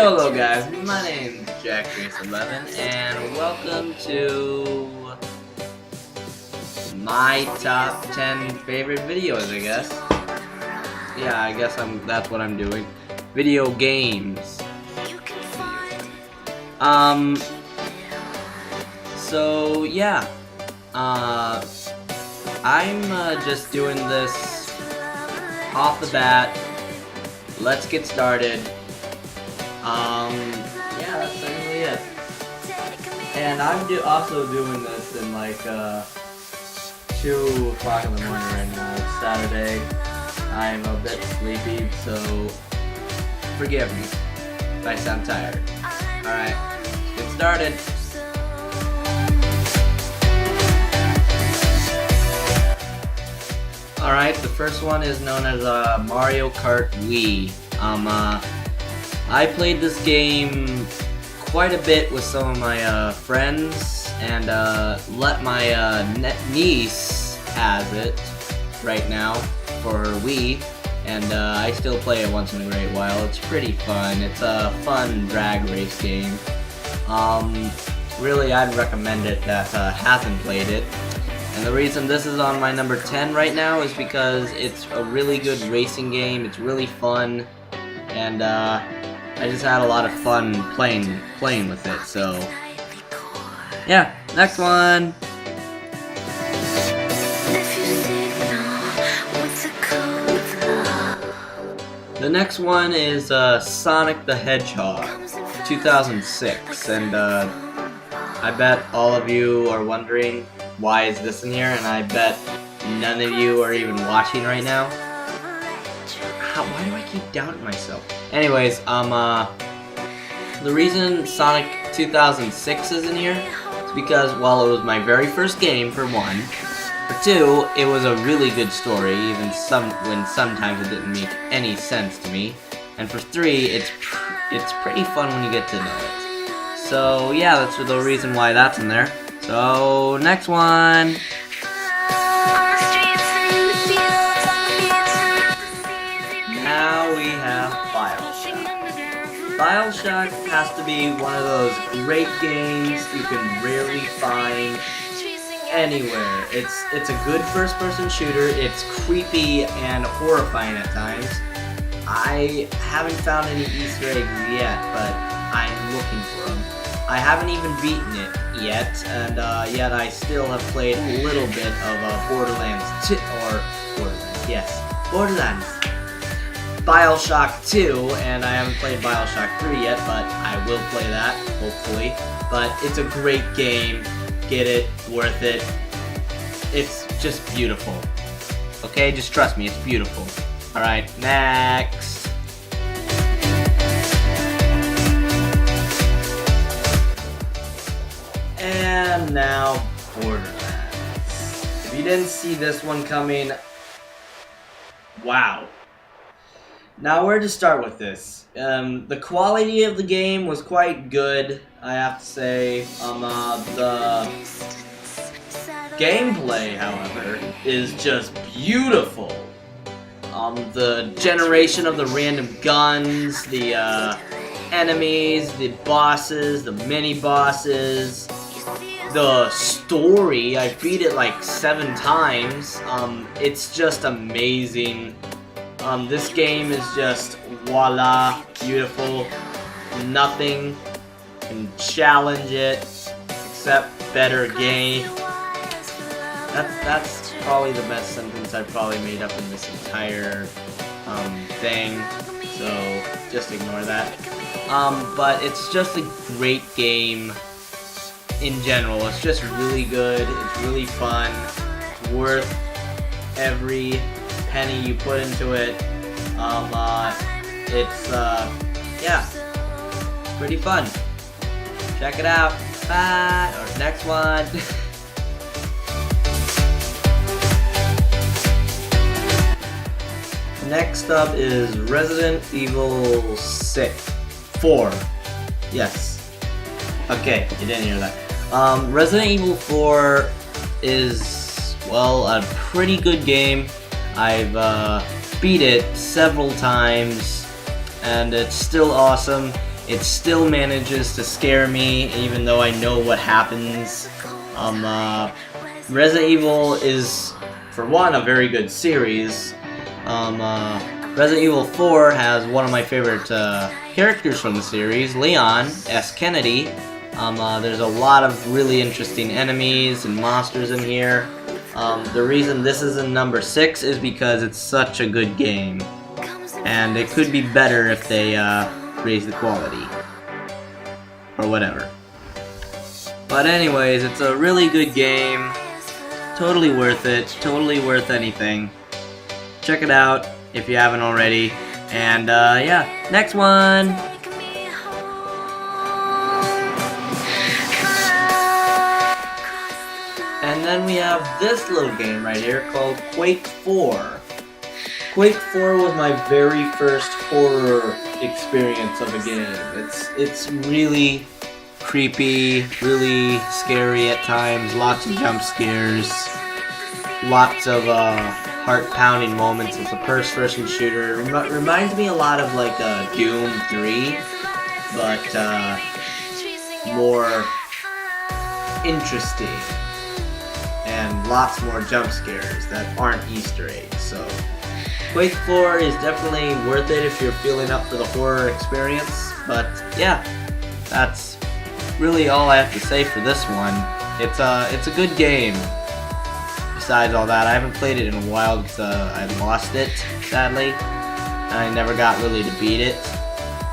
Hello guys, my name's JackRace11 and welcome to my top 10 favorite videos, I guess. Yeah, I guess that's what I'm doing. Video games. So yeah. I'm just doing this off the bat. Let's get started. Yeah, that's basically it. And I'm also doing this in like 2 o'clock in the morning right now. It's Saturday. I'm a bit sleepy, so forgive me if I sound tired. Alright, let's get started. Alright, the first one is known as Mario Kart Wii. I played this game quite a bit with some of my friends, and let my niece has it right now for her Wii, and I still play it once in a great while. It's pretty fun. It's a fun drag race game. Really, I'd recommend it that hasn't played it. And the reason this is on my number 10 right now is because it's a really good racing game. It's really fun, and I just had a lot of fun playing with it. So yeah, next one. The next one is Sonic the Hedgehog 2006, and I bet all of you are wondering why is this in here, and I bet none of you are even watching right now. Why do I keep doubting myself? Anyways, the reason Sonic 2006 is in here is because, well, it was my very first game, for one. For two, it was a really good story, even when sometimes it didn't make any sense to me. And for three, it's pretty fun when you get to know it. So yeah, that's the reason why that's in there. So next one. Now we have BioShock. BioShock has to be one of those great games you can rarely find anywhere. It's a good first-person shooter. It's creepy and horrifying at times. I haven't found any Easter eggs yet, but I'm looking for them. I haven't even beaten it yet, and yet I still have played a little bit of Borderlands 2, Borderlands. BioShock 2, and I haven't played BioShock 3 yet, but I will play that, hopefully. But it's a great game. Get it, worth it. It's just beautiful. Okay, just trust me, it's beautiful. Alright, next. And now, Borderlands. If you didn't see this one coming, wow. Now, where to start with this? The quality of the game was quite good, I have to say. The gameplay, however, is just beautiful. The generation of the random guns, the enemies, the bosses, the mini-bosses, the story, I beat it like 7 times. It's just amazing. This game is just voila, beautiful. Nothing can challenge it except better game. That's probably the best sentence I've probably made up in this entire thing. So just ignore that. But it's just a great game in general. It's just really good. It's really fun. It's worth every penny you put into it. Yeah, pretty fun. Check it out. Bye. Or next one. Next up is Resident Evil 4. Yes. Okay, you didn't hear that. Resident Evil 4 is, well, a pretty good game. I've beat it several times, and it's still awesome. it still manages to scare me even though I know what happens. Resident Evil is, for one, a very good series. Resident Evil 4 has one of my favorite characters from the series, Leon S. Kennedy. There's a lot of really interesting enemies and monsters in here. The reason this is in number 6 is because it's such a good game. And it could be better if they raise the quality. Or whatever. But anyways, it's a really good game. Totally worth it. Totally worth anything. Check it out if you haven't already. And yeah, next one! And then we have this little game right here called Quake 4. Quake 4 was my very first horror experience of a game. It's really creepy, really scary at times, lots of jump scares, lots of heart-pounding moments. It's a first-person shooter. Reminds me a lot of like Doom 3, but more interesting and lots more jump scares that aren't Easter eggs. So Quake 4 is definitely worth it if you're feeling up for the horror experience. But yeah, that's really all I have to say for this one. It's a good game. Besides all that, I haven't played it in a while because I lost it, sadly. And I never got really to beat it.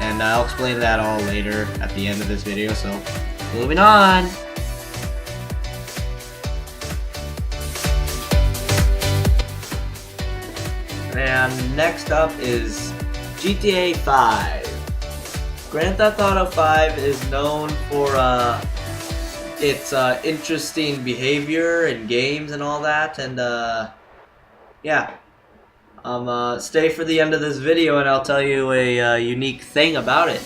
And I'll explain that all later at the end of this video, so moving on! And next up is GTA 5. Grand Theft Auto 5 is known for its interesting behavior in games and all that, and yeah. Stay for the end of this video and I'll tell you a unique thing about it.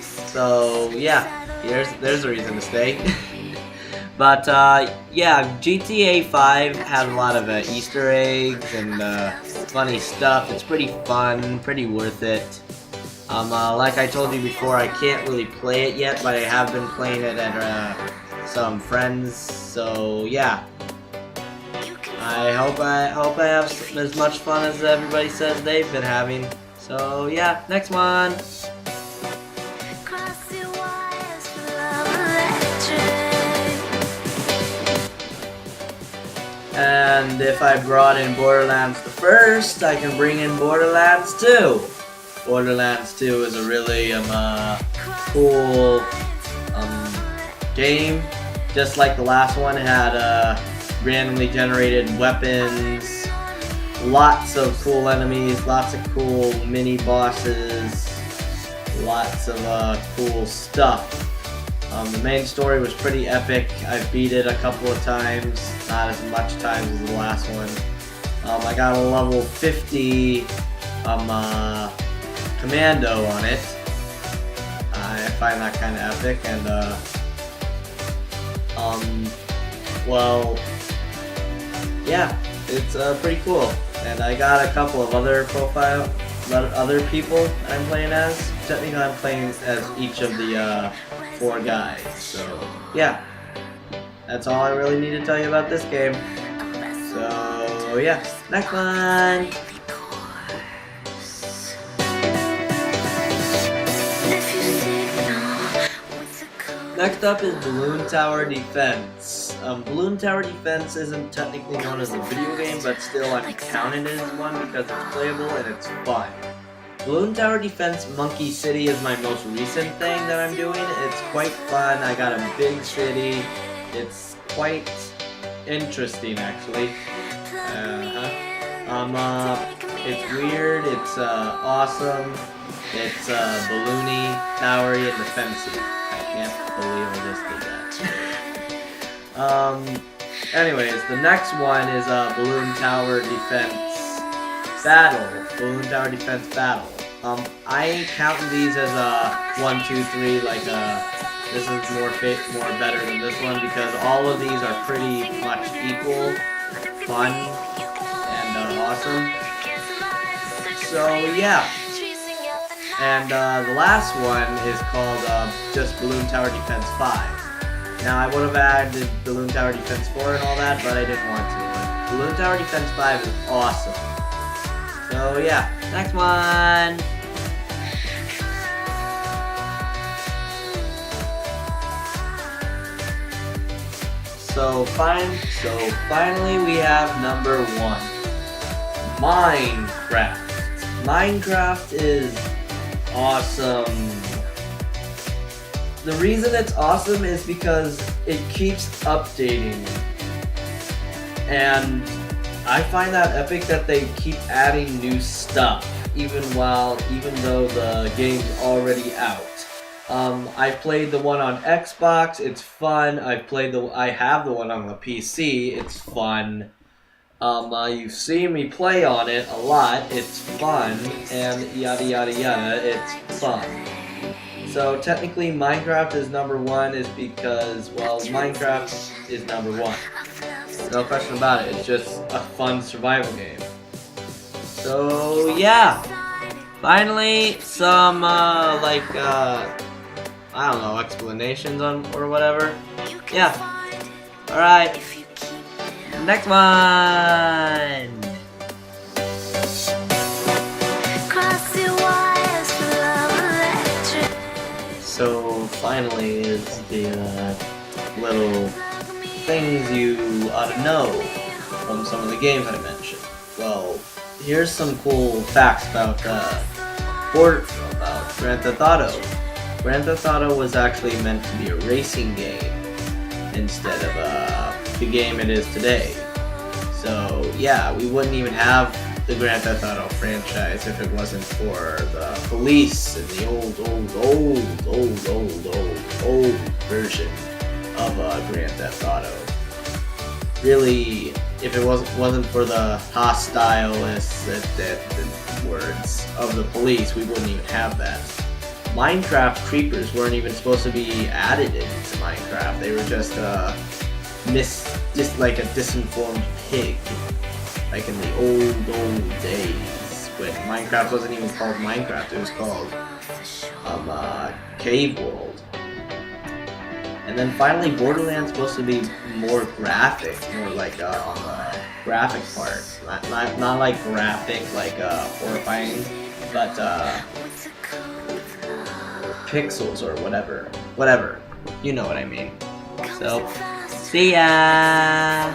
So yeah, there's a reason to stay. But yeah, GTA 5 has a lot of Easter eggs and funny stuff. It's pretty fun, pretty worth it. Like I told you before, I can't really play it yet, but I have been playing it at some friends. So yeah, I hope I have as much fun as everybody says they've been having. So yeah, next one. And if I brought in Borderlands the first, I can bring in Borderlands 2. Borderlands 2 is a really cool game. Just like the last one, it had randomly generated weapons, lots of cool enemies, lots of cool mini bosses, lots of cool stuff. The main story was pretty epic. I beat it a couple of times, not as much times as the last one. I got a level 50 commando on it. I find that kind of epic, and well, yeah, it's pretty cool. And I got a couple of other other people I'm playing as. Technically, I'm playing as each of the 4 guys. So yeah, that's all I really need to tell you about this game. So yeah, next one. Next up is Balloon Tower Defense. Balloon Tower Defense isn't technically known as a video game, but still I'm counting it as one because it's playable and it's fun. Balloon Tower Defense Monkey City is my most recent thing that I'm doing. It's quite fun. I got a big city. It's quite interesting, actually. It's weird. It's awesome. It's balloony, towery, and defensive. I can't believe I just did that. Anyways, the next one is Balloon Tower Defense Battle. Balloon Tower Defense Battle. I ain't counting these as 1, 2, 3. Like this is more better than this one because all of these are pretty much equal, fun, and awesome. So yeah. And the last one is called just Balloon Tower Defense 5. Now I would have added Balloon Tower Defense 4 and all that, but I didn't want to. But Balloon Tower Defense 5 is awesome. So yeah, next one. So finally we have number 1. Minecraft. Minecraft is awesome. The reason it's awesome is because it keeps updating. And I find that epic that they keep adding new stuff even though the game's already out. I've played the one on Xbox, it's fun. I have the one on the PC, it's fun. You've seen me play on it a lot, it's fun, and yada yada yada, it's fun. So technically Minecraft is number 1 is because, well, Minecraft is number 1. No question about it, it's just a fun survival game. So yeah, finally some I don't know, explanations on or whatever. Yeah. Alright. Next one. So finally is the little things you ought to know from some of the games I mentioned. Well, here's some cool facts about Grand Theft Auto. Grand Theft Auto was actually meant to be a racing game instead of the game it is today. So yeah, we wouldn't even have the Grand Theft Auto franchise if it wasn't for the police and the old version of Grand Theft Auto. Really, if it wasn't for the hostile words of the police, we wouldn't even have that. Minecraft creepers weren't even supposed to be added into Minecraft. They were just like a disinformed pig, like in the old days when Minecraft wasn't even called Minecraft. It was called Cave World. And then finally, Borderlands supposed to be more graphic, more like on the graphic part, not like graphic like horrifying, but pixels or whatever, you know what I mean. So, see ya!